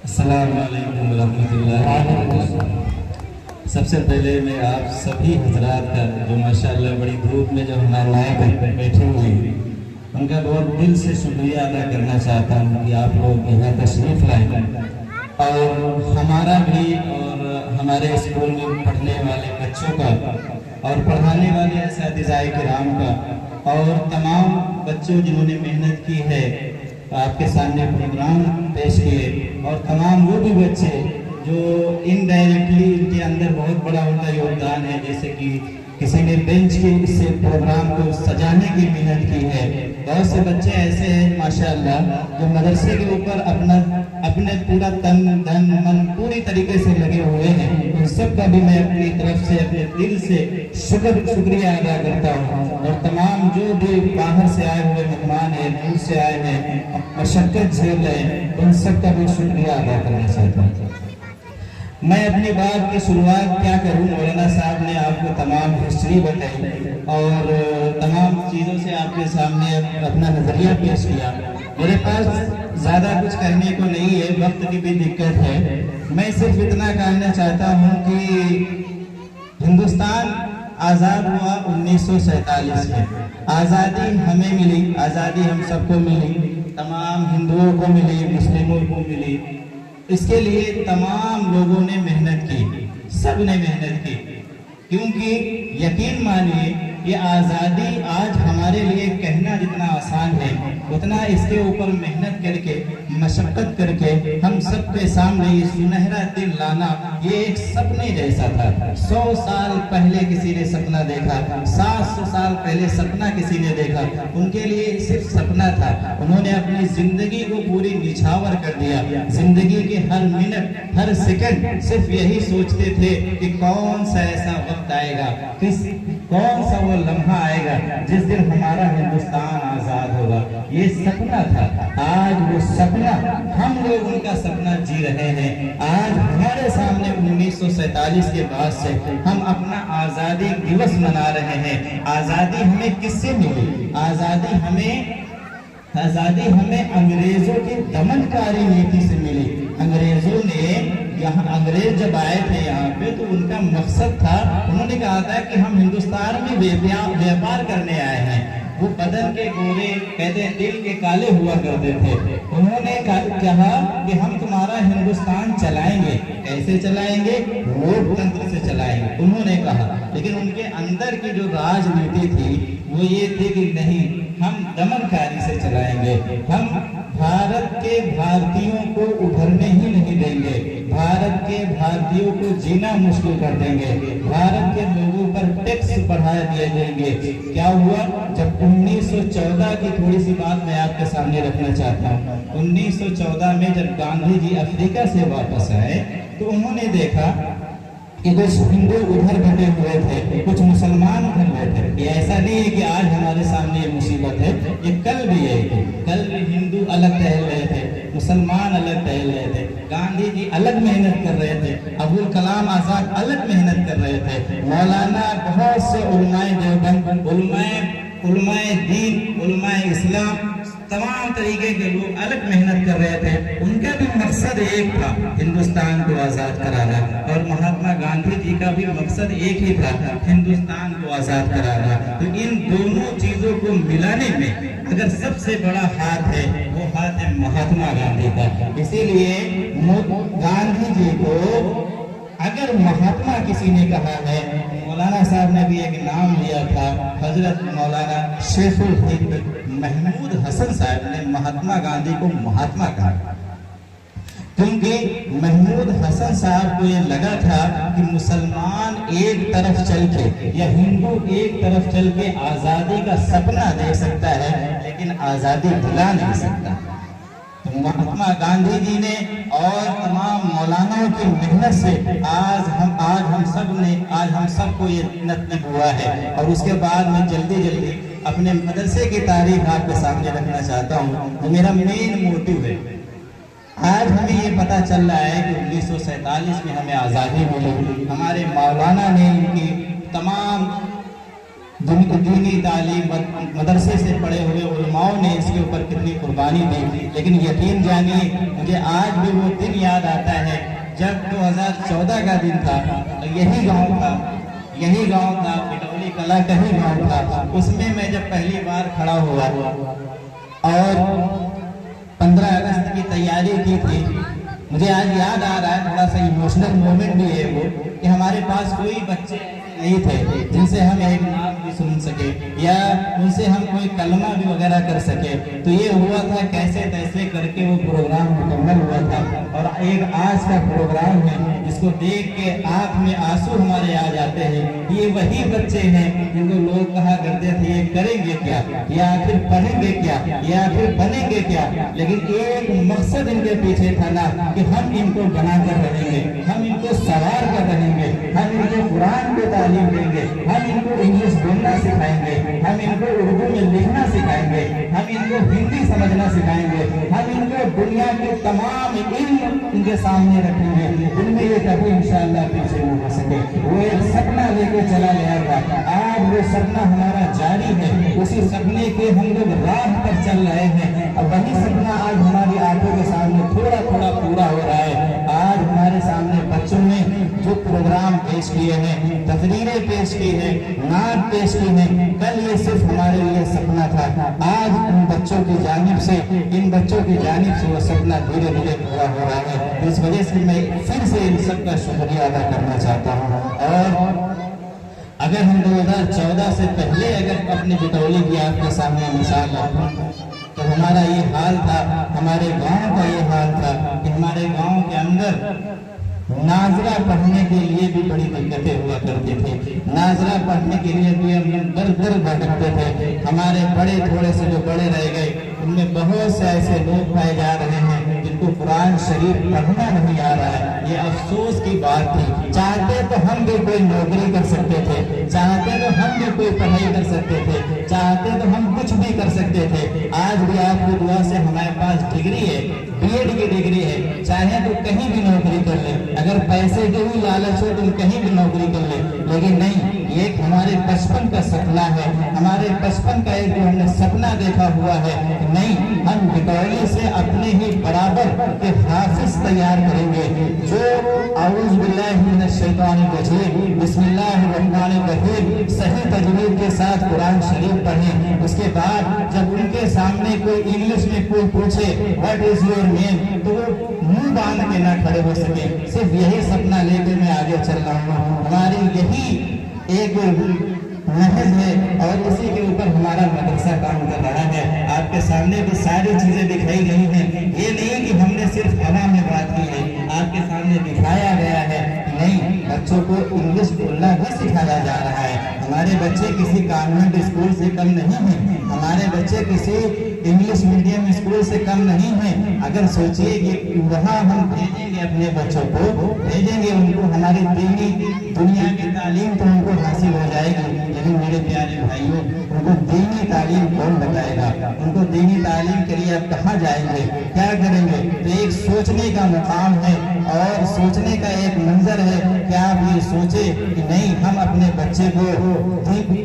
السلام علیکم ورحمۃ اللہ۔ سب سے پہلے میں آپ سبھی حضرات کا جو ماشاءاللہ بڑی دھوپ میں جو ہمارے لائق بیٹھے ہوئے ہیں ان کا بہت دل سے شکریہ ادا کرنا چاہتا ہوں کہ آپ لوگ یہاں تشریف لائے اور ہمارا بھی اور ہمارے اسکول میں پڑھنے والے بچوں کا اور پڑھانے والے اساتذہ کرام کا اور تمام بچوں جنہوں نے محنت کی ہے آپ کے سامنے پروگرام پیش کیے اور تمام وہ بھی بچے جو انڈائریکٹلی ان کے اندر بہت بڑا ان کا یوگدان ہے، جیسے کہ کسی نے بینچ کے اس سے پروگرام کو سجانے کی محنت کی ہے۔ بہت سے بچے ایسے ہیں ماشاءاللہ جو مدرسے کے اوپر اپنے پورا تن دھن من پوری طریقے سے لگے ہوئے ہیں۔ ان سب کا بھی میں اپنی طرف سے اپنے دل سے شکریہ ادا کرتا ہوں، اور تمام جو بھی باہر سے آئے ہوئے مہمان ہیں، دور سے آئے ہیں، مشقت جھیل رہے ہیں، ان سب کا بھی شکریہ ادا کرنا چاہتا ہوں۔ میں اپنی بات کی شروعات کیا کروں، مولانا صاحب نے آپ کو تمام ہسٹری بتائی اور تمام چیزوں سے آپ کے سامنے اپنا نظریہ پیش کیا۔ میرے پاس زیادہ کچھ کہنے کو نہیں ہے، وقت کی بھی دقت ہے۔ میں صرف اتنا کہنا چاہتا ہوں کہ ہندوستان آزاد ہوا 1947 میں۔ آزادی ہمیں ملی، آزادی ہم سب کو ملی، تمام ہندوؤں کو ملی، مسلموں کو ملی۔ اس کے لیے تمام لوگوں نے محنت کی، سب نے محنت کی، کیونکہ یقین مانیے یہ آزادی آج ہمارے لیے کہنا جتنا آسان ہے اتنا اس کے اوپر محنت کر کے مشقت کر کے ہم سب کے سامنے یہ سنہرا دن لانا یہ ایک سپنے جیسا تھا۔ 100 سال پہلے کسی نے سپنا دیکھا، 700 سال پہلے سپنا کسی نے دیکھا، ان کے لیے صرف سپنا تھا۔ انہوں نے اپنی زندگی کو پوری نچھاور کر دیا، زندگی کے ہر منٹ ہر سیکنڈ صرف یہی سوچتے تھے کہ کون سا ایسا وقت آئے گا، کون سا وہ لمحہ آئے گا جس دن ہمارا ہندوستان آزاد ہوگا۔ یہ سپنا تھا، آج وہ سپنا ہم لوگ ان کا سپنا جی رہے ہیں۔ آج ہمارے سامنے 1947 کے بعد سے ہم اپنا آزادی دیوس منا رہے ہیں۔ آزادی ہمیں کس سے ملی؟ آزادی ہمیں انگریزوں کی دمن کاری نیتی سے ملی۔ انگریزوں نے انگریز جب آئے تھے یہاں پہ تو ان کا مقصد تھا، انہوں نے کہا تھا کہ ہم ہندوستان میں بیپار کرنے آئے ہیں۔ وہ بدن کے گورے کہتے ہیں دل کے کالے ہوا کرتے تھے۔ انہوں نے کہا کہ ہم تمہارا ہندوستان چلائیں گے۔ کیسے چلائیں گے؟ لوک تنتر سے چلائیں گے، انہوں نے کہا۔ لیکن ان کے اندر کی جو راجنیتی تھی وہ یہ تھی کہ نہیں، ہم دمن کاری سے چلائیں گے، ہم بھارت کے بھارتیوں کو ابھرنے ہی نہیں دیں گے، بھارت کے بھارتیوں کو جینا مشکل کر دیں گے، بھارت کے لوگوں پر ٹیکس بڑھا دیے جائیں گے۔ کیا ہوا؟ جب 1914 کی تھوڑی سی بات میں آپ کے سامنے رکھنا چاہتا ہوں۔ 1914 میں جب گاندھی جی افریقہ سے واپس آئے تو انہوں نے دیکھا کہ کچھ ہندو ادھر بیٹھے ہوئے تھے، کچھ مسلمان ادھر بیٹھے۔ یہ ایسا نہیں ہے کہ آج ہمارے سامنے یہ مصیبت ہے، یہ کل بھی ہے۔ کل بھی ہندو الگ ٹہل رہے تھے، مسلمان الگ ٹہل رہے تھے، گاندھی جی الگ محنت کر رہے تھے، ابوالکلام آزاد الگ محنت کر رہے تھے، مولانا بہت سے علماء دیوبند، علماء دین، علماء اسلام، تمام طریقے کے لوگ الگ محنت کر رہے تھے۔ ان کا بھی مقصد ایک تھا، ہندوستان کو آزاد کرانا، اور مہاتما گاندھی جی کا بھی مقصد ایک ہی تھا، ہندوستان کو آزاد کرانا۔ تو ان دونوں چیزوں کو ملانے میں اگر سب سے بڑا ہاتھ ہے وہ ہاتھ ہے مہاتما گاندھی کا۔ اسی لیے گاندھی جی کو اگر مہاتما کسی نے کہا ہے، مولانا صاحب نے بھی ایک نام لیا تھا، حضرت مولانا شیخ الہند محمود حسن صاحب نے مہاتما گاندھی کو مہاتما کہا، کیونکہ محمود حسن صاحب کو یہ لگا تھا کہ مسلمان ایک طرف چل کے یا ہندو ایک طرف چل کے آزادی کا سپنا دیکھ سکتا ہے لیکن آزادی دلا نہیں سکتا۔ مہاتما گاندھی جی نے اور تمام مولاناؤں کی محنت سے آج ہم سب کو یہ نصیب ہوا ہے۔ اور اس کے بعد میں جلدی اپنے مدرسے کی تاریخ آپ کے سامنے رکھنا چاہتا ہوں۔ وہ میرا مین موٹیو ہے۔ آج ہمیں یہ پتا چل رہا ہے کہ 1947 میں ہمیں آزادی ملی، ہمارے مولانا نے ان کی تمام दीनी तालीम मदरसे से पढ़े हुए उलमाओं ने इसके ऊपर कितनी कुर्बानी दी। लेकिन यकीन जानिए, मुझे आज भी वो दिन याद आता है जब 2014 का दिन था, यही गांव था, बिटौली कला का ही गांव था। उसमें मैं जब पहली बार खड़ा हुआ और 15 अगस्त की तैयारी की थी, मुझे आज याद आ रहा है, थोड़ा सा इमोशनल मोमेंट भी है वो, कि हमारे पास कोई बच्चे नहीं थे जिनसे हम एक नाम भी सुन सके या उनसे हम कोई कलमा भी वगैरह कर सके। तो ये हुआ था कैसे तैसे करके वो प्रोग्राम मुकम्मल हुआ था। और एक आज का प्रोग्राम है जिसको देख के आंख में आंसू हमारे आ जाते हैं। ये वही बच्चे हैं जिनको लोग कहा करते थे ये करेंगे क्या, या फिर पढ़ेंगे क्या, या फिर बनेंगे क्या, लेकिन एक मकसद इनके पीछे था ना कि हम इनको बनाकर रहेंगे, हम इनको सवार कर रहेंगे, हम इनको कुरान की तालीम देंगे, हम इनको इंग्लिश बोलना सिखाएंगे, हम इनको उर्दू में लिखना सिखाएंगे, हम इनको हिंदी समझना सिखाएंगे, हम इनको दुनिया के तमाम इल्म इनके सामने रखेंगे, इनमें ये कभी इंशाअल्लाह पीछे नहीं हो सके। वो एक सपना लेके चला गया था, आज वो सपना हमारा जारी है, उसी सपने के हम लोग राह पर चल रहे हैं। अब वही सपना आज हमारी आंखों के सामने थोड़ा थोड़ा पूरा हो रहा है। आज हमारे सामने बच्चों ने जो प्रोग्राम पेश किए हैं, तकरीरें पेश की हैं, नाट पेश की हैं, कल ये सिर्फ हमारे लिए सपना था, आज इन बच्चों की जानिब से वो सपना धीरे धीरे पूरा हो रहा है। इस वजह से मैं फिर से इन सब का शुक्रिया अदा करना चाहता हूँ। और अगर हम 2014 से पहले अगर अपनी बिटौली की आपके सामने मिसाल रखें तो हमारा ये हाल था, हमारे गांव का ये हाल था कि हमारे गांव के अंदर नाजरा पढ़ने के लिए भी बड़ी दिक्कतें हुआ करती थी। नाजरा पढ़ने के लिए भी हम लोग दर दर भटकते थे। हमारे बड़े थोड़े से जो बड़े रह गए, उनमें बहुत से ऐसे लोग पाए जा रहे हैं जिनको कुरान शरीफ पढ़ना नहीं आ रहा है। ये अफसोस की बात थी। चाहते तो हम भी कोई नौकरी कर सकते थे, चाहते तो हम भी कोई पढ़ाई कर सकते थे, चाहते तो हम कुछ भी कर सकते थे। आज भी आपकी दुआ से हमारे पास डिग्री है, बीएड की डिग्री है, चाहे तो कहीं भी नौकरी कर ले, अगर पैसे के भी लालच हो तो कहीं भी नौकरी कर ले। लेकिन नहीं, ये हमारे बचपन का सपना है, हमारे बचपन का एक जो हमने सपना देखा हुआ है, नहीं हम बिटौली से अपने ही बराबर के हाफिज तैयार करेंगे जो औज़ु बिल्लाहि मिनश शैतानिर रजीम बिस्मिल्लाहिर्रहमानिर्रहीम सही तजवीज़ के साथ कुरान शरीफ पढ़ें। उसके बाद जब उनके सामने कोई इंग्लिश में कोई पूछे व्हाट इज योर नेम, तो वो मुंह बांध के ना खड़े हो सके। सिर्फ यही सपना लेकर मैं आगे चल रहा हूँ। हमारी यही एक महज है और इसी के ऊपर हमारा मदरसा काम कर रहा है। आपके सामने भी सारी चीजें दिखाई गई हैं। ये नहीं कि हमने सिर्फ हवा में बात की है, आपके सामने दिखाया गया है। नहीं, बच्चों को इंग्लिश बोलना भी सिखाया जा रहा है। हमारे बच्चे किसी कॉन्वेंट स्कूल से कम नहीं हैं, हमारे बच्चे किसी इंग्लिश मीडियम स्कूल से कम नहीं हैं। अगर सोचिए कि वहाँ हम भेजेंगे अपने बच्चों को, भेजेंगे उनको, हमारी दीनी दुनिया की तालीम तो उनको हासिल हो जाएगी, लेकिन मेरे प्यारे भाइयों उनको दीनी तालीम कौन बताएगा? उनको दीनी तालीम के लिए अब कहाँ जाएंगे, क्या करेंगे? तो एक सोचने का मुकाम है और सोचने का एक मंजर है कि आप ये सोचे कि नहीं, हम अपने बच्चे को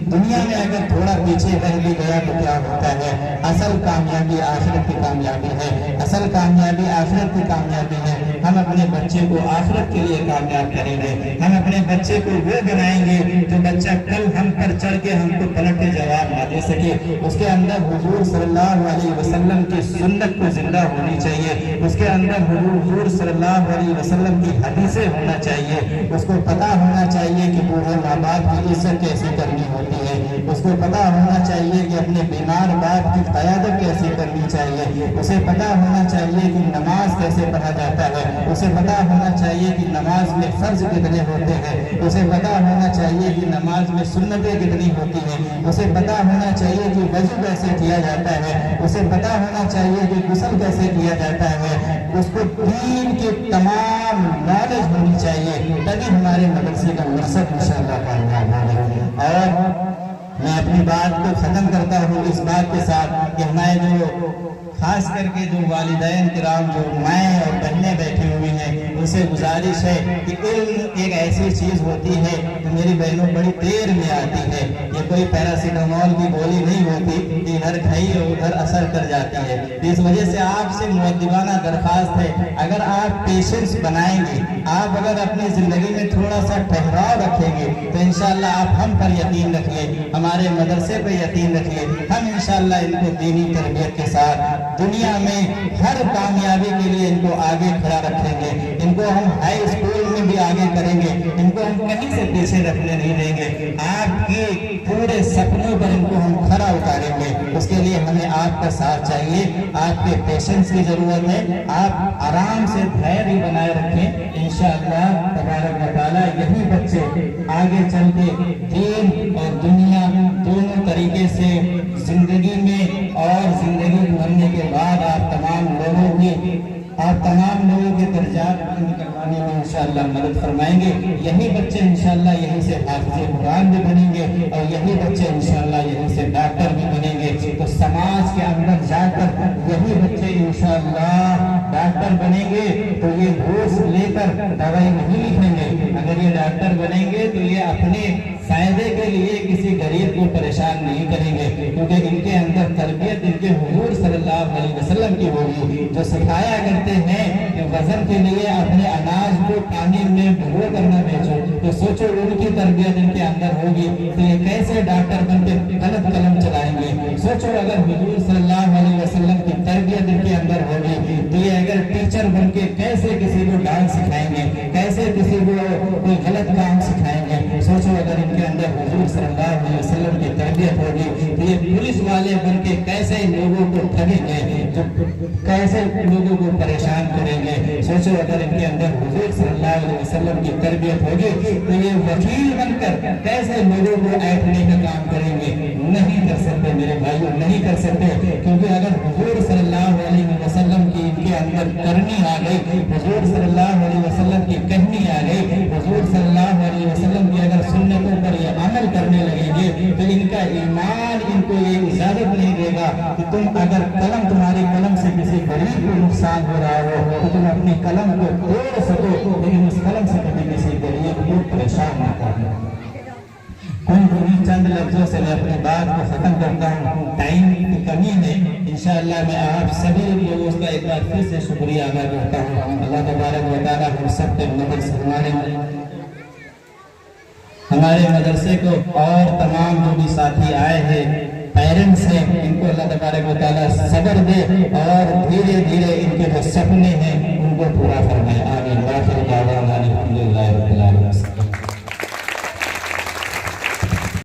दुनिया में अगर थोड़ा पीछे रह भी गया तो क्या होता है। असल कामयाबी आखिरत की कामयाबी है, असल कामयाबी आखिरत की कामयाबी है। हम अपने बच्चे को आखिरत के लिए कामयाब करेंगे, हम अपने बच्चे को वो बनाएंगे जो बच्चा कल हम पर चढ़ के हमको पलट के जवाब ना दे सके। उसके अंदर हुजूर सल्लल्लाहु अलैहि वसल्लम की सुन्नत को जिंदा होनी चाहिए, उसके अंदर हुजूर सल्लल्लाहु अलैहि वसल्लम की हदीसें होना चाहिए। उसको पता होना चाहिए कि बूढ़े माँ बाप की इज्जत कैसे करनी होती है, उसको पता होना चाहिए कि अपने बीमार बाप की क़यादत कैसे करनी चाहिए, उसे पता होना चाहिए कि नमाज कैसे पढ़ा जाता है, उसे पता होना चाहिए कि नमाज में फर्ज कितने होते हैं, उसे पता होना चाहिए कि नमाज में सुन्नतें कितनी होती हैं, उसे पता होना चाहिए कि वज़ू कैसे किया जाता है, उसे पता होना चाहिए कि गुस्ल कैसे किया जाता है। उसको दीन के तमाम नॉलेज होनी चाहिए, तभी हमारे मदरसे का मकसद इंशाअल्लाह कामयाब होगा। और मैं अपनी बात को ख़त्म करता हूँ इस बात के साथ कि हमारे जो खास करके जो वालिदैन किराम जो माएँ और बहनें बैठी हुई हैं, उनसे गुजारिश गुजारिश है कि इल्म एक ऐसी चीज होती है जो मेरी बहनों बड़ी देर में आती है। ये कोई पैरासीटामोल की गोली नहीं होती कि इधर खाई और उधर असर कर जाती है। इस वजह से आपसे मुअद्दिबाना दरखास्त है, अगर आप पेशेंस बनाएंगे, आप अगर अपनी जिंदगी में थोड़ा सा ठहराव रखेंगे तो इंशाअल्लाह आप हम पर यकीन रखिए, हमारे मदरसे पर यकीन रखिए, हम इंशाअल्लाह इनको दीनी तरबियत के साथ दुनिया में हर कामयाबी के लिए इनको आगे खड़ा रखेंगे। इनको हम हाई स्कूल में भी आगे करेंगे, इनको हम कहीं से पीछे रखने नहीं देंगे। आपके पूरे सपनों पर इनको हम खरा उतारेंगे। उसके लिए हमें आपका साथ चाहिए, आपके पेशेंस की जरूरत है। आप आराम से धैर्य बनाए रखें, इंशाअल्लाह तबारक व तआला यही बच्चे आगे चल के दीन और दुनिया दोनों तरीके से जिंदगी में और जिंदगी गुजरने के बाद आप तमाम लोगों के दर्जात बुलंद करवाने में इंशाअल्लाह मदद फरमाएंगे। यही बच्चे इंशाअल्लाह यहीं से हाफिज़े कुरान भी बनेंगे और यही बच्चे इंशाअल्लाह यहीं से डॉक्टर भी बनेंगे। तो समाज के अंदर जाकर यही बच्चे इंशाअल्लाह डॉक्टर बनेंगे तो ये घूस लेकर दवाई नहीं लिखेंगे। अगर ये डॉक्टर बनेंगे तो ये अपने फायदे के लिए किसी गरीब को परेशान नहीं करेंगे, क्योंकि इनके अंदर तरबियत इनके हुजूर सल्लल्लाहु अलैहि वसल्लम की होगी, जो सिखाया करते हैं कि वजन के लिए अपने अनाज को पानी में भिगो कर न बेचो। तो सोचो उनकी तरबियत इनके अंदर होगी तो ये कैसे डॉक्टर बन के गलत कलम चलाएंगे। सोचो अगर हुजूर सल्लल्लाहु अलैहि वसल्लम की तरबियत इनके अंदर होगी तो ये अगर टीचर बन के कैसे किसी को डांस सिखाएंगे, कैसे किसी को कोई गलत काम सिखाएंगे। सोचो अगर इनके अंदर हुजूर सल्लल्लाहु अलैहि वसल्लम की तरबियत होगी तो ये पुलिस वाले बन के कैसे लोगों को ठगेंगे, कैसे लोगों को परेशान करेंगे। सोचो अगर इनके अंदर हुजूर सल्लल्लाहु अलैहि वसल्लम की तरबियत होगी तो ये वकील बनकर कैसे लोगों को ऐंठने का काम करेंगे। नहीं कर सकते मेरे भाइयों, नहीं कर सकते, क्योंकि अगर हुजूर सल्लल्लाहु अलैहि वसल्लम की इनके अंदर करनी आ गई, हुजूर सल्लल्लाहु अलैहि वसल्लम की कहनी आ गई, हुजूर सल्लल्लाहु अलैहि वसल्लम की अगर सुन्नतों पर ये अमल करने लगेंगे तो इनका ईमान इनको ये इजाजत नहीं देगा कि तुम अगर तुम्हारी कलम से किसी गरीब को नुकसान हो रहा हो तो तुम अपनी कलम को तोड़ सको, लेकिन उस कलम से कभी किसी गरीब को परेशान न करना। कुछ चंद लफ्जों से मैं अपनी बात को खत्म करता हूँ, टाइम की कमी है। इंशाअल्लाह मैं आप सभी लोगों का एक बार फिर से शुक्रिया अदा करता हूँ। अल्लाह तबारक व तआला हम सब के हमारे मदरसे को और तमाम जो भी साथी आए हैं, पेरेंट्स हैं, इनको अल्लाह तबारक व तआला सब्र दे और धीरे धीरे इनके जो सपने हैं उनको पूरा फरमाए। आमीन।